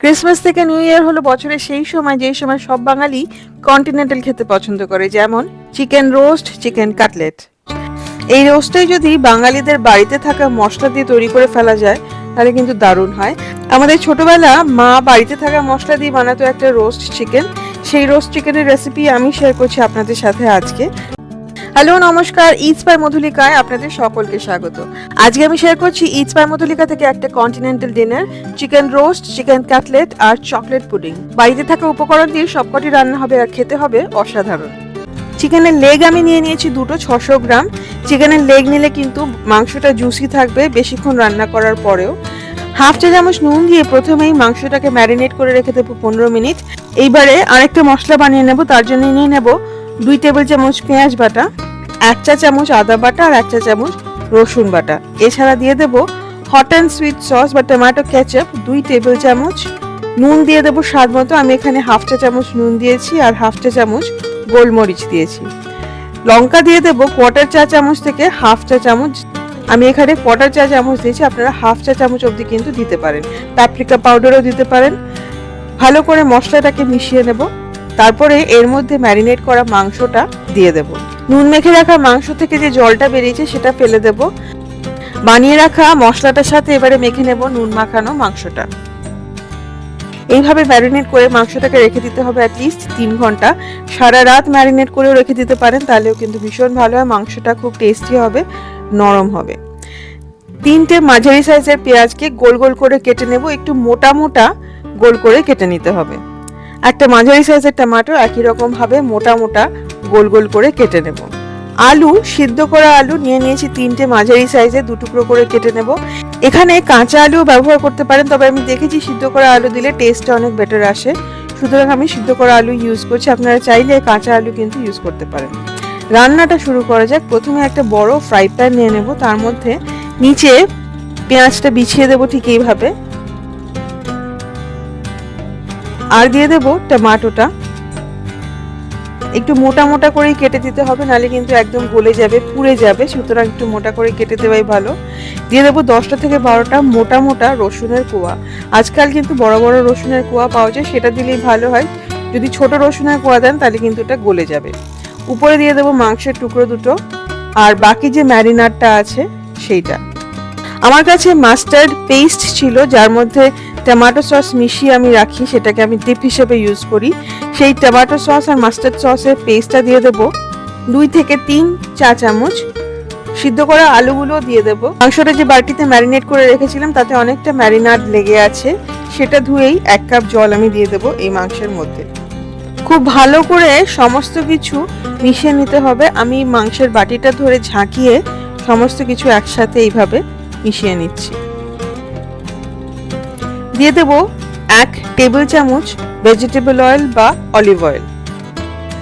Christmas থেকে new year হলো বছরের সেই সময় যেই সময় সব বাঙালি কন্টিনেন্টাল খেতে পছন্দ করে, যেমন চিকেন রোস্ট, চিকেন কাটলেট। এই রোস্টটাই যদি বাঙালিদের বাড়িতে থাকা মশলা দিয়ে তৈরি করে ফেলা যায় তাহলে কিন্তু দারুণ হয়। আমাদের ছোটবেলা মা বাড়িতে থাকা মশলা দিয়ে বানাতো একটা রোস্ট চিকেন। সেই রোস্ট চিকেনের রেসিপি আমি শেয়ার করছি আপনাদের সাথে আজকে। হ্যালো, নমস্কার, ইটস বাই মধুলিকায় আপনাদের সকলকে স্বাগত। আজকে আমি শেয়ার করছি ইটস বাই মধুলিকা থেকে একটা continental dinner, chicken roast, chicken cutlet আর চকলেট পুডিং। বাড়িতে থাকা উপকরণ দিয়ে সবকটি রান্না হবে আর খেতে হবে অসাধারণ। চিকেনের লেগ আমি নিয়ে নিয়েছি দুটো, 600 গ্রাম। চিকেনের লেগ নিলে কিন্তু মাংসটা জুসি থাকবে বেশিক্ষণ রান্না করার পরেও। হাফ চা চামচ নুন দিয়ে প্রথমেই মাংসটাকে ম্যারিনেট করে রেখে দেবো 15 মিনিট। এইবারে আরেকটা মশলা বানিয়ে নেব। তার জন্য নিয়ে নেব 2 টেবিল চামচ পেঁয়াজ বাটা, 1 চা চামচ আদা বাটা আর 1 চা চামচ রসুন বাটা। এছাড়া দিয়ে দেব হট অ্যান্ড সুইট সস বা টমেটো কেচাপ 2 টেবিল চামচ। নুন দিয়ে দেবো স্বাদ মতো। আমি এখানে হাফ চা চামচ নুন দিয়েছি আর হাফ চা চামচ গোলমরিচ দিয়েছি। লঙ্কা দিয়ে দেবো কোয়ার্টার চা চামচ থেকে হাফ চা চামচ। আমি এখানে কোয়ার্টার চা চামচ দিয়েছি, আপনারা হাফ চা চামচ অবধি কিন্তু দিতে পারেন। পাপরিকা পাউডারও দিতে পারেন। ভালো করে মশলাটাকে মিশিয়ে নেব। তারপরে এর মধ্যে ম্যারিনেট করা মাংসটা দিয়ে দেব। নুন মেখে রাখা মাংস থেকে যে জলটা বেরিয়েছে সেটা ফেলে দেব। বানিয়ে রাখা মশলাটার সাথে এবারে মেখে নেব নুন মাখানো মাংসটা। এইভাবে ম্যারিনেট করে মাংসটাকে রেখে দিতে হবে অ্যাটলিস্ট 3 ঘন্টা। সারা রাত ম্যারিনেট করেও রেখে দিতে পারেন, তাহলেও কিন্তু ভীষণ ভালো হয়। মাংসটা খুব টেস্টি হবে, নরম হবে। 3টে মাঝারি সাইজের পেঁয়াজকে গোল গোল করে কেটে নেব। একটু মোটা মোটা গোল করে কেটে নিতে হবে। একটা মাঝারি সাইজের টমেটো একই রকম ভাবে মোটা মোটা গোল গোল করে কেটে নেব। আলু, সিদ্ধ করা আলু নিয়ে নিয়েছি 3টে মাঝারি সাইজে 2 টুকরো করে কেটে নেব। এখানে কাঁচা আলু ব্যবহার করতে পারেন, তবে আমি দেখেছি সিদ্ধ করা আলু দিলে টেস্টটা অনেক বেটার আসে, সুতরাং আমি সিদ্ধ করা আলু ইউজ করছি। আপনারা চাইলে কাঁচা আলু কিন্তু ইউজ করতে পারেন। রান্নাটা শুরু করা যাক। প্রথমে একটা বড় ফ্রাই প্যান নিয়ে নেব। তার মধ্যে নিচে পেঁয়াজটা বিছিয়ে দেবো ঠিক এইভাবে, আর দিয়ে দেবো টমেটোটা। একটু মোটা মোটা করে কেটে দিতে হবে, নালে কিন্তু একদম গলে যাবে, পুড়ে যাবে, সুতরাং একটু মোটা করে কেটে দেওয়াই ভালো। দিয়ে দেবো 10টা থেকে 12টা মোটা মোটা রসুনের কোয়া। আজকাল কিন্তু বড় বড় রসুনের কোয়া পাওয়া যায়, সেটা দিলেই ভালো হয়। যদি ছোট রসুনের কোয়া দেন তাহলে কিন্তু এটা গলে যাবে। উপরে দিয়ে দেবো মাংসের টুকরো দুটো আর বাকি যে ম্যারিনেটটা আছে সেইটা। আমার কাছে মাস্টার্ড পেস্ট ছিল, যার মধ্যে টমেটো সস মিশিয়ে আমি রাখি, সেটাকে আমি ডিপ হিসেবে ইউজ করি। সেই টমেটো সস আর মাস্টার্ড সসের পেস্টটা দিয়ে দেবো 2 থেকে 3 চা চামচ। সিদ্ধ করা আলুগুলো দিয়ে দেবো। মাংসটা যে বাটিতে ম্যারিনেট করে রেখেছিলাম তাতে অনেকটা ম্যারিনেট লেগে আছে, সেটা ধুয়েই 1 কাপ জল আমি দিয়ে দেবো এই মাংসের মধ্যে। খুব ভালো করে সমস্ত কিছু মিশিয়ে নিতে হবে। আমি মাংসের বাটিটা ধরে ঝাঁকিয়ে সমস্ত কিছু একসাথে এইভাবে মিশিয়ে নিচ্ছি। দিয়ে দেব 1 টেবিল চামচ ভেজিটেবল অয়েল বা অলিভ অয়েল।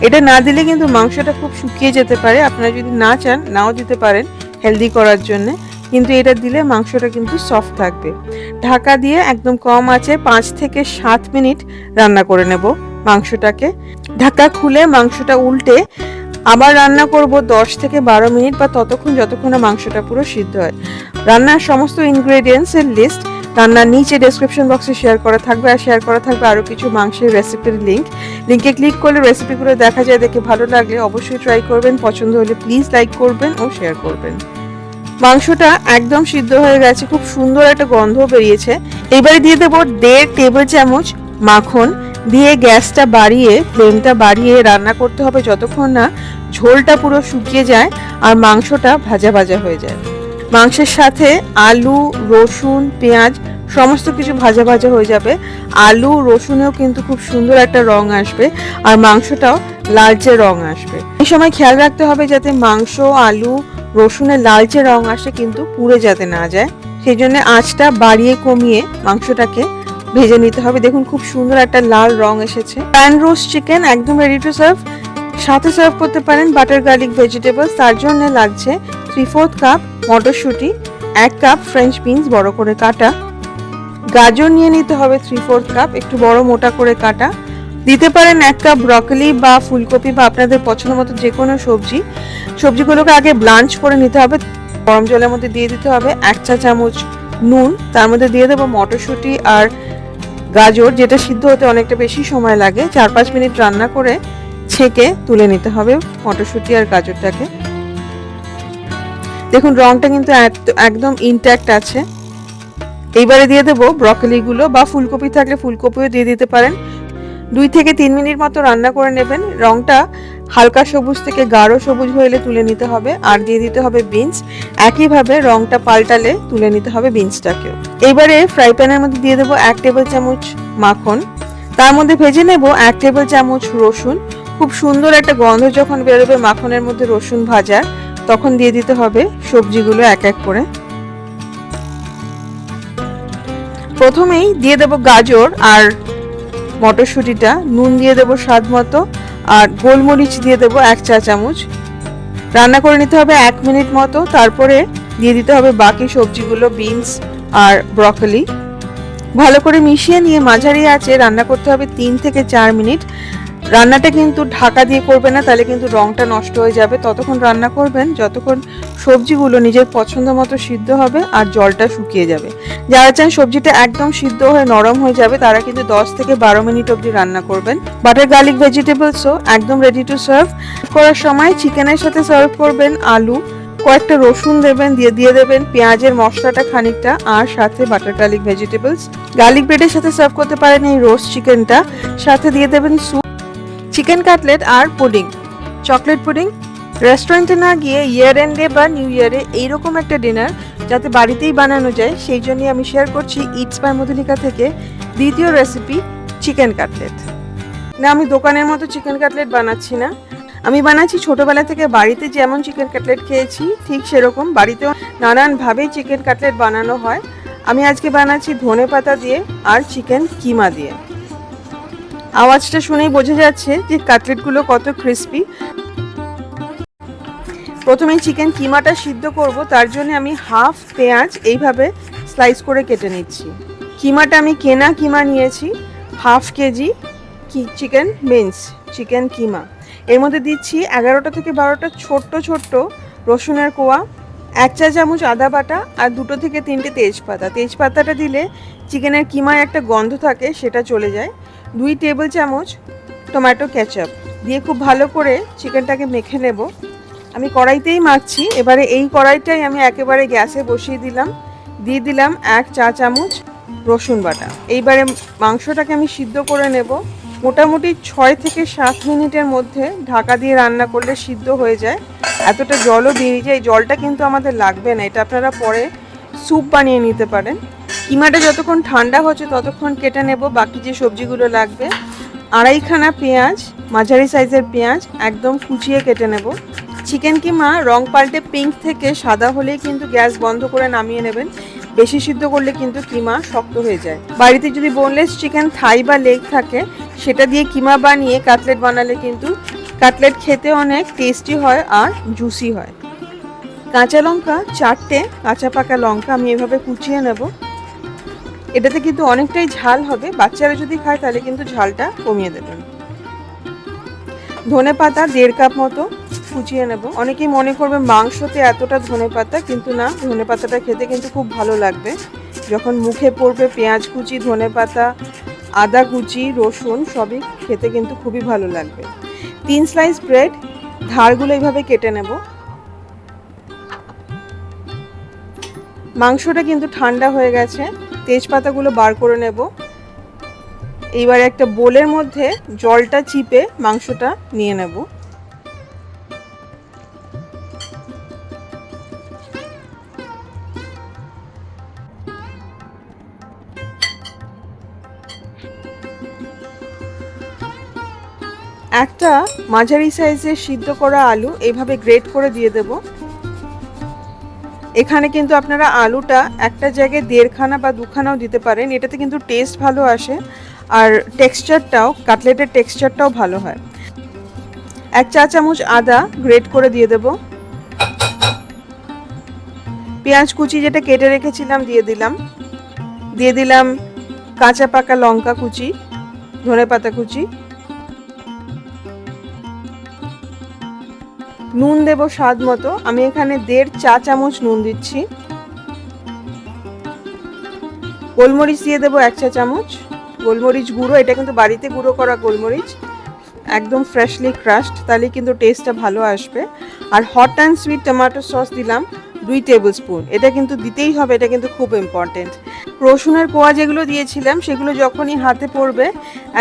এটা না দিলে কিন্তু মাংসটা খুব শুকিয়ে যেতে পারে, আপনারা যদি না চান নাও দিতে পারেন হেলদি করার জন্য, কিন্তু এটা দিলে মাংসটা কিন্তু সফট থাকবে। ঢাকা দিয়ে একদম কম আঁচে 5 থেকে 7 মিনিট রান্না করে নেব মাংসটাকে। ঢাকা খুলে মাংসটা উল্টে আবার রান্না করব 10 থেকে 12 মিনিট বা ততক্ষণ যতক্ষণ না মাংসটা পুরো সিদ্ধ হয়। রান্নার সমস্ত ইনগ্রেডিয়েন্টস এর লিস্ট রান্নার নিচে ডেসক্রিপশন বক্সে শেয়ার করা থাকবে, আর শেয়ার করা থাকবে আরও কিছু মাংসের রেসিপির লিঙ্কে ক্লিক করলে রেসিপিগুলো দেখা যায়। দেখে ভালো লাগলে অবশ্যই ট্রাই করবেন, পছন্দ হলে প্লিজ লাইক করবেন ও শেয়ার করবেন। মাংসটা একদম সিদ্ধ হয়ে গেছে, খুব সুন্দর একটা গন্ধ বেরিয়েছে। এবারে দিয়ে দেবো 1.5 টেবিল চামচ মাখন। দিয়ে গ্যাসটা বাড়িয়ে, ফ্লেমটা বাড়িয়ে রান্না করতে হবে যতক্ষণ না ঝোলটা পুরো শুকিয়ে যায় আর মাংসটা ভাজা ভাজা হয়ে যায়। মাংসের সাথে আলু, রসুন, পেঁয়াজ সমস্ত কিছু ভাজা ভাজা হয়ে যাবে। আলু রসুনেও কিন্তু খুব সুন্দর একটা রং আসবে আর মাংসটাও লালচে রং আসবে। এই সময় খেয়াল রাখতে হবে যাতে মাংস, আলু, রসুনের লালচে রং আসে, কিন্তু পুড়ে যাতে না যায়। সেই জন্য আঁচটা বাড়িয়ে কমিয়ে মাংসটাকে ভেজে নিতে হবে। দেখুন খুব সুন্দর একটা লাল রং এসেছে। প্যান রোস্ট চিকেন একদম রেডি টু সার্ভ। সাথে সার্ভ করতে পারেন বাটার গার্লিক ভেজিটেবলস। তার জন্য লাগছে 3/4 কাপ মটরশুঁটি, 1 কাপ ফ্রেঞ্চ বিনস বড় করে কাটা, গাজর নিয়ে নিতে হবে 3/4 কাপ একটু বড় মোটা করে কাটা, দিতে পারেন 1 কাপ ব্রকলি বা ফুলকপি বা আপনাদের পছন্দ মতো যে কোনো সবজি। সবজিগুলোকে আগে ব্লাঞ্চ করে নিতে হবে। গরম জলের মধ্যে দিয়ে দিতে হবে 1 চা চামচ নুন। তার মধ্যে দিয়ে দেবো মটরশুঁটি আর গাজর, যেটা সিদ্ধ হতে অনেকটা বেশি সময় লাগে, 4-5 মিনিট রান্না করে ছেঁকে তুলে নিতে হবে মটরশুঁটি আর গাজরটাকে। দেখুন রংটা কিন্তু একদম ইনট্যাক্ট আছে। এইবারে দিয়ে দেবো ব্রকলিগুলো, বা ফুলকপি থাকলে ফুলকপিও দিয়ে দিতে পারেন। 2 থেকে 3 মিনিট মতো রান্না করে নেবেন। রংটা হালকা সবুজ থেকে গাঢ় সবুজ হলে তুলে নিতে হবে। আর দিয়ে দিতে হবে বিনস। একইভাবে রংটা পাল্টালে তুলে নিতে হবে বিনসটাকেও। এইবারে ফ্রাই প্যানের মধ্যে দিয়ে দেবো 1 টেবিল চামচ মাখন। তার মধ্যে ভেজে নেব 1 টেবিল চামচ রসুন। খুব সুন্দর একটা গন্ধ যখন বেরোবে মাখনের মধ্যে রসুন ভাজার, তখন দিয়ে দিতে হবে সবজিগুলো এক এক করে। প্রথমেই দিয়ে দেব গাজর আর মটরশুঁটিটা, নুন দিয়ে দেব স্বাদ মতো, আর গোলমরিচ দিয়ে দেব 1 চা চামচ। রান্না করে নিতে হবে 1 মিনিট মতো। তারপরে দিয়ে দিতে হবে বাকি সবজিগুলো, বিনস আর ব্রকলি। ভালো করে মিশিয়ে নিয়ে মাঝারি আঁচে রান্না করতে হবে 3 থেকে 4 মিনিট। রান্নাটা কিন্তু ঢাকা দিয়ে করবেন না, তাহলে কিন্তু রংটা নষ্ট হয়ে যাবে। ততক্ষণ রান্না করবেন যতক্ষণ সবজিগুলো নিজের পছন্দ মতো সিদ্ধ হবে আর জলটা শুকিয়ে যাবে। যারা চান সবজিটা একদম সিদ্ধ হয়ে নরম হয়ে যাবে, তারা কিন্তু 10 থেকে 12 মিনিট অবধি রান্না করবেন। বাটার গার্লিক ভেজিটেবলসও একদম রেডি টু সার্ভ। করার সময় চিকেনের সাথে সার্ভ করবেন আলু, কয়েকটা রসুন দেবেন, দিয়ে দেবেন পেঁয়াজের মশলাটা খানিকটা, আর সাথে বাটার গার্লিক ভেজিটেবলস। গার্লিক ব্রেডের সাথে সার্ভ করতে পারেন এই রোস্ট চিকেনটা। সাথে দিয়ে দেবেন স্যুপ, চিকেন কাটলেট আর পুডিং, চকলেট পুডিং। রেস্টুরেন্টে না গিয়ে ইয়ার এন্ডে বা নিউ ইয়ারে এইরকম একটা ডিনার যাতে বাড়িতেই বানানো যায়, সেই জন্যই আমি শেয়ার করছি ইটস বাই মধুলিকা থেকে দ্বিতীয় রেসিপি, চিকেন কাটলেট। না, আমি দোকানের মতো চিকেন কাটলেট বানাচ্ছি না, আমি বানাচ্ছি ছোটবেলা থেকে বাড়িতে যেমন চিকেন কাটলেট খেয়েছি ঠিক সেরকম। বাড়িতেও নানানভাবেই চিকেন কাটলেট বানানো হয়। আমি আজকে বানাচ্ছি ধনেপাতা দিয়ে আর চিকেন কিমা দিয়ে। আওয়াজটা শুনেই বোঝা যাচ্ছে যে কাটলেটগুলো কত ক্রিস্পি। প্রথমে চিকেন কিমাটা সিদ্ধ করব, তার জন্য আমি হাফ পেঁয়াজ এইভাবে স্লাইস করে কেটে নিচ্ছি। কিমাটা আমি কেনা কিমা নিয়েছি, half KG chicken mince chicken কিমা। এর মধ্যে দিচ্ছি 11টা থেকে 12টা ছোট্ট ছোট্ট রসুনের কোয়া, 1 চা চামচ আদা বাটা, আর 2 থেকে 3টে তেজপাতা। তেজপাতাটা দিলে চিকেনের কিমায় একটা গন্ধ থাকে, সেটা চলে যায়। 2 টেবিল চামচ টমেটো কেচাপ দিয়ে খুব ভালো করে চিকেনটাকে মেখে নেব। আমি কড়াইতেই মাখছি। এবারে এই কড়াইটাই আমি একেবারে গ্যাসে বসিয়ে দিলাম। দিয়ে দিলাম 1 চা চামচ রসুন বাটা। এইবারে মাংসটাকে আমি সিদ্ধ করে নেব। মোটামুটি 6 থেকে 7 মিনিটের মধ্যে ঢাকা দিয়ে রান্না করলে সিদ্ধ হয়ে যায়। এতটা জলও বেরিয়ে যায়। জলটা কিন্তু আমাদের লাগবে না, এটা আপনারা পরে স্যুপ বানিয়ে নিতে পারেন। কিমাটা যতক্ষণ ঠান্ডা হচ্ছে ততক্ষণ কেটে নেব বাকি যে সবজিগুলো লাগবে। 2.5 খানা পেঁয়াজ, মাঝারি সাইজের পেঁয়াজ একদম কুচিয়ে কেটে নেব। চিকেন কিমা রং পাল্টে পিঙ্ক থেকে সাদা হলেই কিন্তু গ্যাস বন্ধ করে নামিয়ে নেবেন। বেশি সিদ্ধ করলে কিন্তু কিমা শক্ত হয়ে যায়। বাড়িতে যদি বোনলেস চিকেন থাই বা লেগ থাকে, সেটা দিয়ে কিমা বানিয়ে কাটলেট বানালে কিন্তু কাটলেট খেতে অনেক টেস্টি হয় আর জুসি হয়। কাঁচা লঙ্কা 4টে, কাঁচা পাকা লঙ্কা আমি এভাবে কুচিয়ে নেব। এটাতে কিন্তু অনেকটাই ঝাল হবে, বাচ্চারা যদি খায় তাহলে কিন্তু ঝালটা কমিয়ে দেবেন। ধনেপাতা 1.5 কাপ মতো কুচিয়ে নেব। অনেকেই মনে করবে মাংসতে এতটা ধনেপাতা, কিন্তু না, ধনেপাতাটা খেতে কিন্তু খুব ভালো লাগবে। যখন মুখে পড়বে পেঁয়াজ কুচি, ধনেপাতা, আদা কুচি, রসুন সবই খেতে কিন্তু খুবই ভালো লাগবে। 3 স্লাইস ব্রেড, ধারগুলো এইভাবে কেটে নেব। মাংসটা কিন্তু ঠান্ডা হয়ে গেছে, তেজপাতাগুলো বার করে নেব। এইবার একটা বোলের মধ্যে জলটা চিপে মাংসটা নিয়ে নেব। একটা মাঝারি সাইজের সিদ্ধ করা আলু এইভাবে গ্রেট করে দিয়ে দেব। এখানে কিন্তু আপনারা আলুটা একটা জায়গায় 1.5 খানা বা 2 খানাও দিতে পারেন, এটাতে কিন্তু টেস্ট ভালো আসে আর টেক্সচারটাও, কাটলেটের টেক্সচারটাও ভালো হয়। 1 চা চামচ আদা গ্রেট করে দিয়ে দেব। পেঁয়াজ কুচি যেটা কেটে রেখেছিলাম দিয়ে দিলাম কাঁচা পাকা লঙ্কা কুচি, ধনেপাতা কুচি, নুন দেব স্বাদ মতো। আমি এখানে 1.5 চা চামচ নুন দিচ্ছি। গোলমরিচ দিয়ে দেবো 1 চা চামচ। গোলমরিচ গুঁড়ো, এটা কিন্তু বাড়িতে গুঁড়ো করা গোলমরিচ, একদম ফ্রেশলি ক্রাশড, তাহলে কিন্তু টেস্টটা ভালো আসবে। আর hot and sweet tomato sauce দিলাম 2 টেবিল স্পুন, এটা কিন্তু দিতেই হবে, এটা কিন্তু খুব ইম্পর্টেন্ট। রসুনের কোয়া যেগুলো দিয়েছিলাম সেগুলো যখনই হাতে পড়বে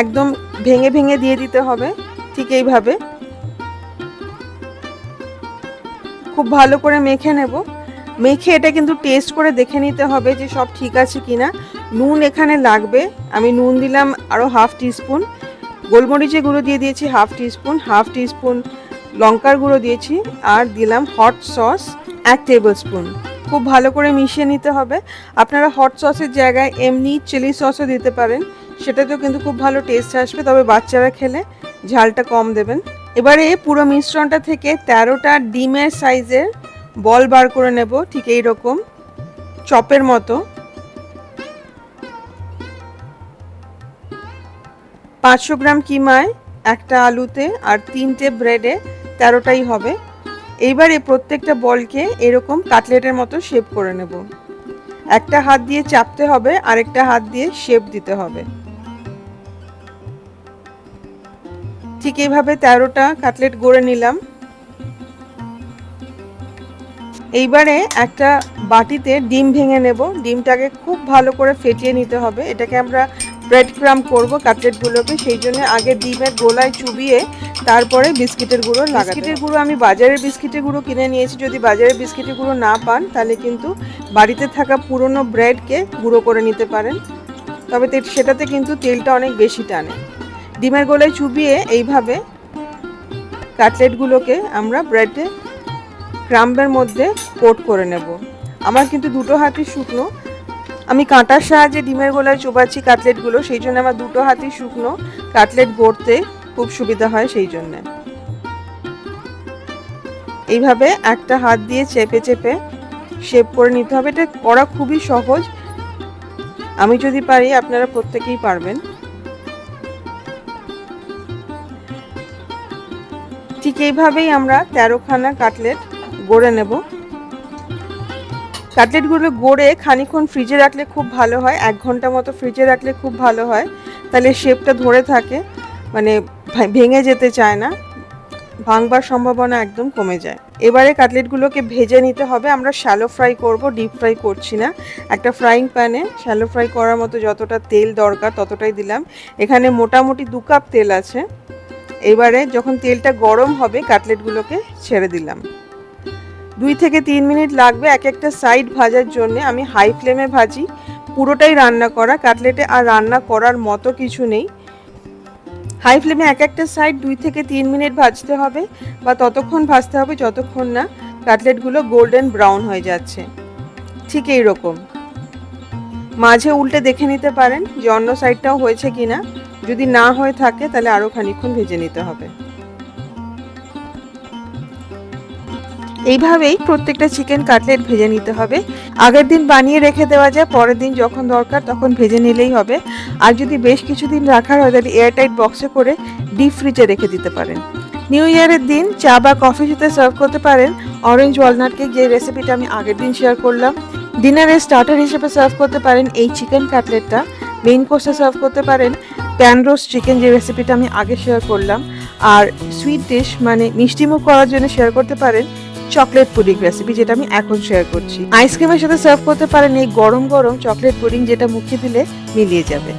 একদম ভেঙে ভেঙে দিয়ে দিতে হবে, ঠিক এইভাবে খুব ভালো করে মেখে নেব। মেখে এটা কিন্তু টেস্ট করে দেখে নিতে হবে যে সব ঠিক আছে কিনা। নুন এখানে লাগবে, আমি নুন দিলাম আরও হাফ টিস্পুন, গোলমরিচের গুঁড়ো দিয়ে দিয়েছি হাফ টিস্পুন লঙ্কার গুঁড়ো দিয়েছি, আর দিলাম হট সস 1 টেবিল স্পুন। খুব ভালো করে মিশিয়ে নিতে হবে। আপনারা হট সসের জায়গায় এমনি চিলি সসও দিতে পারেন, সেটাতেও কিন্তু খুব ভালো টেস্ট আসবে, তবে বাচ্চারা খেলে ঝালটা কম দেবেন। এবারে পুরো মিশ্রণটা থেকে 13টা ডিমের সাইজের বল বার করে নেব, ঠিক এই রকম চপের মতো। 500 গ্রাম কিমায়, একটা আলুতে আর 3টে ব্রেডে 13টাই হবে। এইবারে প্রত্যেকটা বলকে এরকম কাটলেটের মতো শেপ করে নেব। একটা হাত দিয়ে চাপতে হবে, আরেকটা হাত দিয়ে শেপ দিতে হবে। ঠিক এইভাবে 13টা কাটলেট গড়ে নিলাম। এইবারে একটা বাটিতে ডিম ভেঙে নেব, ডিমটাকে খুব ভালো করে ফেটিয়ে নিতে হবে। এটাকে আমরা ব্রেড ক্রাম্ব করবো কাটলেটগুলোকে, সেই জন্য আগে ডিমের গোলায় চুবিয়ে তারপরে বিস্কিটের গুঁড়ো লাগাতে। বিস্কিটের গুঁড়ো আমি বাজারের বিস্কিটের গুঁড়ো কিনে নিয়েছি, যদি বাজারের বিস্কিটের গুঁড়ো না পান তাহলে কিন্তু বাড়িতে থাকা পুরনো ব্রেডকে গুঁড়ো করে নিতে পারেন, তবে সেটাতে কিন্তু তেলটা অনেক বেশি টানে। ডিমের গোলায় চুবিয়ে এইভাবে কাটলেটগুলোকে আমরা ব্রেডে ক্রাম্বের মধ্যে কোট করে নেব। আমার কিন্তু দুটো হাতই শুকনো, আমি কাঁটার সাহায্যে ডিমের গোলায় চোবাচ্ছি কাটলেটগুলো, সেই জন্য আমার দুটো হাতই শুকনো, কাটলেট গড়তে খুব সুবিধা হয় সেই জন্য। এইভাবে একটা হাত দিয়ে চেপে চেপে শেপ করে নিতে হবে। এটা করা খুবই সহজ, আমি যদি পারি আপনারা প্রত্যেকেই পারবেন। ঠিক এইভাবেই আমরা 13খানা কাটলেট গড়ে নেব। কাটলেটগুলো গড়ে খানিকক্ষণ ফ্রিজে রাখলে খুব ভালো হয়, 1 ঘন্টা মতো ফ্রিজে রাখলে খুব ভালো হয়, তাহলে শেপটা ধরে থাকে, মানে ভেঙে যেতে চায় না, ভাঙবার সম্ভাবনা একদম কমে যায়। এবারে কাটলেটগুলোকে ভেজে নিতে হবে। আমরা শ্যালো ফ্রাই করব, ডিপ ফ্রাই করছি না। একটা ফ্রাইং প্যানে শ্যালো ফ্রাই করার মতো যতটা তেল দরকার ততটাই দিলাম। এখানে মোটামুটি 2 কাপ তেল আছে। এবারে যখন তেলটা গরম হবে কাটলেটগুলোকে ছেড়ে দিলাম। 2 থেকে 3 মিনিট লাগবে এক একটা সাইড ভাজার জন্য। আমি হাই ফ্লেমে ভাজি, পুরোটাই রান্না করা, কাটলেটে আর রান্না করার মতো কিছু নেই। হাই ফ্লেমে এক একটা সাইড 2 থেকে 3 মিনিট ভাজতে হবে, বা ততক্ষণ ভাজতে হবে যতক্ষণ না কাটলেটগুলো গোল্ডেন ব্রাউন হয়ে যাচ্ছে, ঠিক এই রকম। মাঝে উল্টে দেখে নিতে পারেন যে অন্য সাইডটাও হয়েছে কিনা, যদি না হয়ে থাকে তাহলে আরও খানিকক্ষণ ভেজে নিতে হবে। এইভাবেই প্রত্যেকটা চিকেন কাটলেট ভেজে নিতে হবে। আগের দিন বানিয়ে রেখে দেওয়া যায়, পরের দিন যখন দরকার তখন ভেজে নিলেই হবে। আর যদি বেশ কিছুদিন রাখার হয় তাহলে এয়ারটাইট বক্সে করে ডিপ ফ্রিজে রেখে দিতে পারেন। নিউ ইয়ারের দিন চা বা কফির সাথে সার্ভ করতে পারেন অরেঞ্জ ওয়ালনাট কেক, যে রেসিপিটা আমি আগের দিন শেয়ার করলাম। ডিনারের স্টার্টার হিসেবে সার্ভ করতে পারেন এই চিকেন কাটলেটটা। মেইন কোর্সে সার্ভ করতে পারেন প্যান রোস্ট চিকেন, যে রেসিপিটা আমি আগে শেয়ার করলাম। আর সুইট ডিশ মানে মিষ্টিমুখ করার জন্য শেয়ার করতে পারেন চকলেট পুডিং রেসিপি, যেটা আমি এখন শেয়ার করছি। আইসক্রিমের সাথে সার্ভ করতে পারেন এই গরম গরম চকলেট পুডিং, যেটা মুখে দিলে মিলিয়ে যাবে।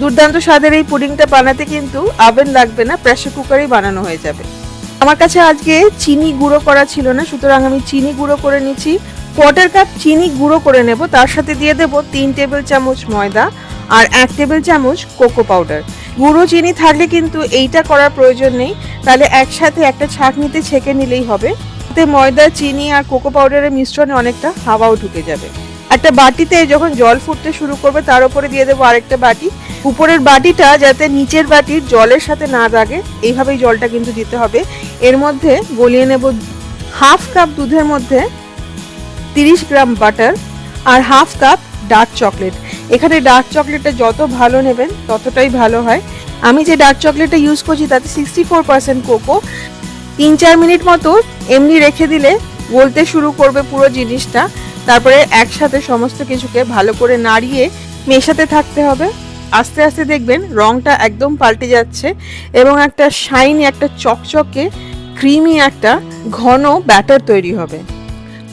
দুর্দান্ত স্বাদের এই পুডিংটা বানাতে কিন্তু ওভেন লাগবে না, প্রেসার কুকারেই বানানো হয়ে যাবে। আমার কাছে আজকে চিনি গুঁড়ো করা ছিল না, সুতরাং আমি চিনি গুঁড়ো করে নিচ্ছি। 1/4 কাপ চিনি গুঁড়ো করে নেব, তার সাথে দিয়ে দেব 3 টেবিল চামচ ময়দা আর 1 টেবিল চামচ কোকো পাউডার। গুঁড়ো চিনি থাকলে কিন্তু এইটা করার প্রয়োজন নেই, তাহলে একসাথে একটা ছাঁকনিতে ছেঁকে নিলেই হবে। ময়দা, চিনি আর কোকো পাউডারের মিশ্রণে অনেকটা হাওয়াও ঢুকে যাবে। একটা বাটিতে যখন জল ফুটতে শুরু করবে তার উপরে দিয়ে দেবো আরেকটা বাটি। উপরের বাটিটা যাতে নিচের বাটির জলের সাথে না লাগে, এইভাবেই জলটা কিন্তু দিতে হবে। এর মধ্যে গলিয়ে নেব 1/2 কাপ দুধের মধ্যে 30 গ্রাম বাটার আর 1/2 কাপ ডার্ক চকলেট। এখানে ডার্ক চকলেটটা যত ভালো নেবেন ততটাই ভালো হয়। আমি যে ডার্ক চকলেটটা ইউজ করছি তাতে 64% কোকো। 3-4 মিনিট মতো এমনি রেখে দিলে গলতে শুরু করবে পুরো জিনিসটা। তারপরে একসাথে সমস্ত কিছুকে ভালো করে নাড়িয়ে মেশাতে থাকতে হবে। আস্তে আস্তে দেখবেন রংটা একদম পাল্টে যাচ্ছে এবং একটা শাইনি, একটা চকচকে ক্রিমি একটা ঘন ব্যাটার তৈরি হবে।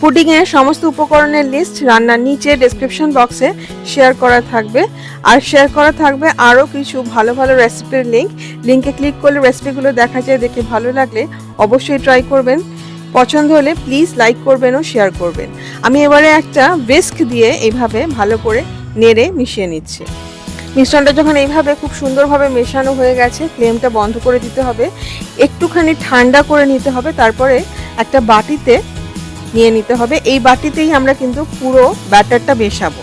পুডিংয়ের সমস্ত উপকরণের লিস্ট রান্নার নিচে ডেসক্রিপশন বক্সে শেয়ার করা থাকবে, আর শেয়ার করা থাকবে আরও কিছু ভালো ভালো রেসিপির লিঙ্কে ক্লিক করলে রেসিপিগুলো দেখা যায়। দেখে ভালো লাগলে অবশ্যই ট্রাই করবেন, পছন্দ হলে প্লিজ লাইক করবেন ও শেয়ার করবেন। আমি এবারে একটা whisk দিয়ে এইভাবে ভালো করে নেড়ে মিশিয়ে নিচ্ছি। মিশ্রণটা যখন এইভাবে খুব সুন্দরভাবে মেশানো হয়ে গেছে, ফ্লেমটা বন্ধ করে দিতে হবে, একটুখানি ঠান্ডা করে নিতে হবে, তারপরে একটা বাটিতে নিয়ে নিতে হবে। এই বাটিতেই আমরা কিন্তু পুরো ব্যাটারটা মেশাবো।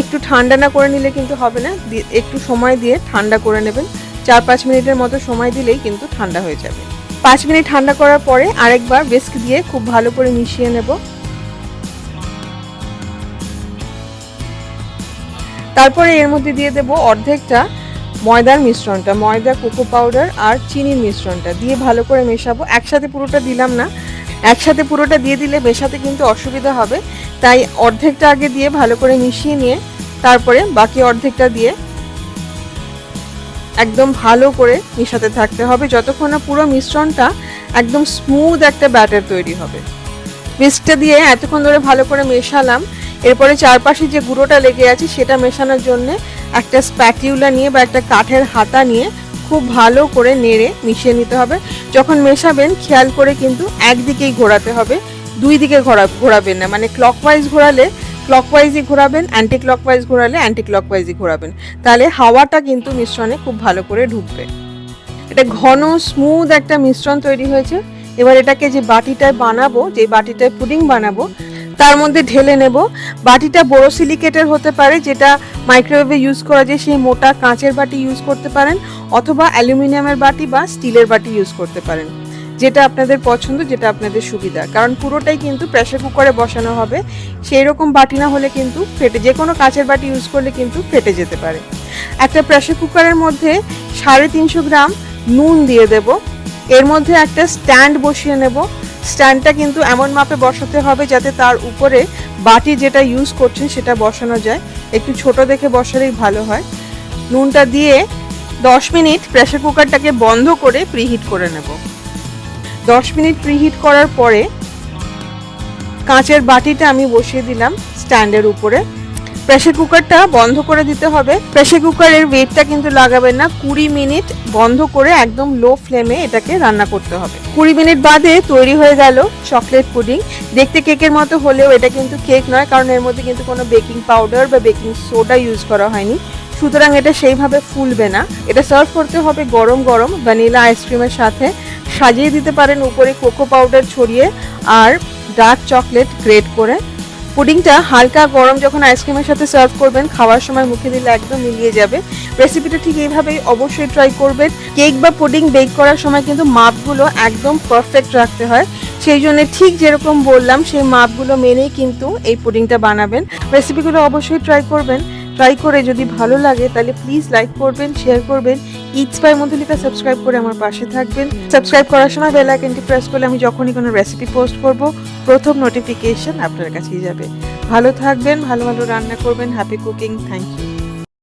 একটু ঠান্ডা না করে নিলে কিন্তু হবে না, একটু সময় দিয়ে ঠান্ডা করে নেবেন। 4-5 মিনিটের মতো সময় দিলেই কিন্তু ঠান্ডা হয়ে যাবে। 5 মিনিট ঠান্ডা করার পরে আরেকবার whisk দিয়ে খুব ভালো করে মিশিয়ে নেব। তারপরে এর মধ্যে দিয়ে দেব অর্ধেকটা ময়দার মিশ্রণটা, ময়দা, কোকো পাউডার আর চিনির মিশ্রণটা দিয়ে ভালো করে মেশাবো। একসাথে পুরোটা দিলাম না, একসাথে পুরোটা দিয়ে দিলে মেশাতে কিন্তু অসুবিধা হবে, তাই অর্ধেকটা আগে দিয়ে ভালো করে মিশিয়ে নিয়ে তারপরে বাকি অর্ধেকটা দিয়ে একদম ভালো করে মিশাতে থাকতে হবে যতক্ষণ না পুরো মিশ্রণটা একদম স্মুথ একটা ব্যাটার তৈরি হবে। whiskটা দিয়ে এতক্ষণ ধরে ভালো করে মেশালাম। এরপরে চারপাশে যে গুঁড়োটা লেগে আছে সেটা মেশানোর জন্য একটা স্প্যাটিউলা নিয়ে বা একটা কাঠের হাতা নিয়ে খুব ভালো করে নেড়ে মিশিয়ে নিতে হবে। যখন মেশাবেন খেয়াল করে কিন্তু একদিকেই ঘোরাতে হবে, দুই দিকে ঘোরাবেন না। মানে ক্লকওয়াইজ ঘোরালে ক্লকওয়াইজই ঘোরাবেন, অ্যান্টি ক্লকওয়াইজ ঘোরালে অ্যান্টি ক্লকওয়াইজই ঘোরাবেন, তাহলে হাওয়াটা কিন্তু মিশ্রণে খুব ভালো করে ঢুকবে। এটা ঘন স্মুথ একটা মিশ্রণ তৈরি হয়েছে। এবার এটাকে যে বাটিটায় বানাবো, যে বাটিটায় পুডিং বানাবো, তার মধ্যে ঢেলে নেব। বাটিটা বোরোসিলিকেটের হতে পারে, যেটা মাইক্রোওয়েভে ইউজ করা যায় সেই মোটা কাঁচের বাটি ইউজ করতে পারেন, অথবা অ্যালুমিনিয়ামের বাটি বা স্টিলের বাটি ইউজ করতে পারেন, যেটা আপনাদের পছন্দ, যেটা আপনাদের সুবিধা। কারণ পুরোটাই কিন্তু প্রেসার কুকারে বসানো হবে, সেই রকম বাটি না হলে কিন্তু ফেটে, যে কোনো কাঁচের বাটি ইউজ করলে কিন্তু ফেটে যেতে পারে। একটা প্রেসার কুকারের মধ্যে 350 গ্রাম নুন দিয়ে দেব। এর মধ্যে একটা স্ট্যান্ড বসিয়ে নেব। স্ট্যান্ডটা কিন্তু এমন মাপে বসাতে হবে যাতে তার উপরে বাটি যেটা ইউজ করছেন সেটা বসানো যায়, একটু ছোট দেখে বসালেই ভালো হয়। নুনটা দিয়ে 10 মিনিট প্রেসার কুকারটাকে বন্ধ করে প্রিহিট করে নেব। 10 মিনিট প্রিহিট করার পরে কাঁচের বাটিটা আমি বসিয়ে দিলাম স্ট্যান্ডের উপরে। প্রেসার কুকারটা বন্ধ করে দিতে হবে। প্রেসার কুকারের ওয়েটটা কিন্তু লাগাবেন না। 20 মিনিট বন্ধ করে একদম লো ফ্লেমে এটাকে রান্না করতে হবে। 20 মিনিট বাদে তৈরি হয়ে গেল চকলেট পুডিং। দেখতে কেকের মতো হলেও এটা কিন্তু কেক নয়, কারণ এর মধ্যে কিন্তু কোনো বেকিং পাউডার বা বেকিং সোডা ইউজ করা হয়নি, সুতরাং এটা সেইভাবে ফুলবে না। এটা সার্ভ করতে হবে গরম গরম ভ্যানিলা আইসক্রিমের সাথে। সাজিয়ে দিতে পারেন উপরে কোকো পাউডার ছড়িয়ে আর ডার্ক চকলেট গ্রেট করে। পুডিংটা হালকা গরম যখন আইসক্রিমের সাথে সার্ভ করবেন, খাওয়ার সময় মুখে দিলে একদম মিলিয়ে যাবে। রেসিপিটা ঠিক এইভাবেই অবশ্যই ট্রাই করবেন। কেক বা পুডিং বেক করার সময় কিন্তু মাপগুলো একদম পারফেক্ট রাখতে হয়, সেই জন্য ঠিক যেরকম বললাম সেই মাপগুলো মেনেই কিন্তু এই পুডিংটা বানাবেন। রেসিপিগুলো অবশ্যই ট্রাই করবেন। ট্রাই করে যদি ভালো লাগে তাহলে প্লিজ লাইক করবেন, শেয়ার করবেন। ইটস বাই মধুলিকা সাবস্ক্রাইব করে আমার পাশে থাকবেন। সাবস্ক্রাইব করার সময় বেল আইকনটি প্রেস করলে আমি যখনই কোনো রেসিপি পোস্ট করব প্রথম নোটিফিকেশন আপনার কাছেই যাবে। ভালো থাকবেন, ভালো ভালো রান্না করবেন। Happy cooking. Thank you.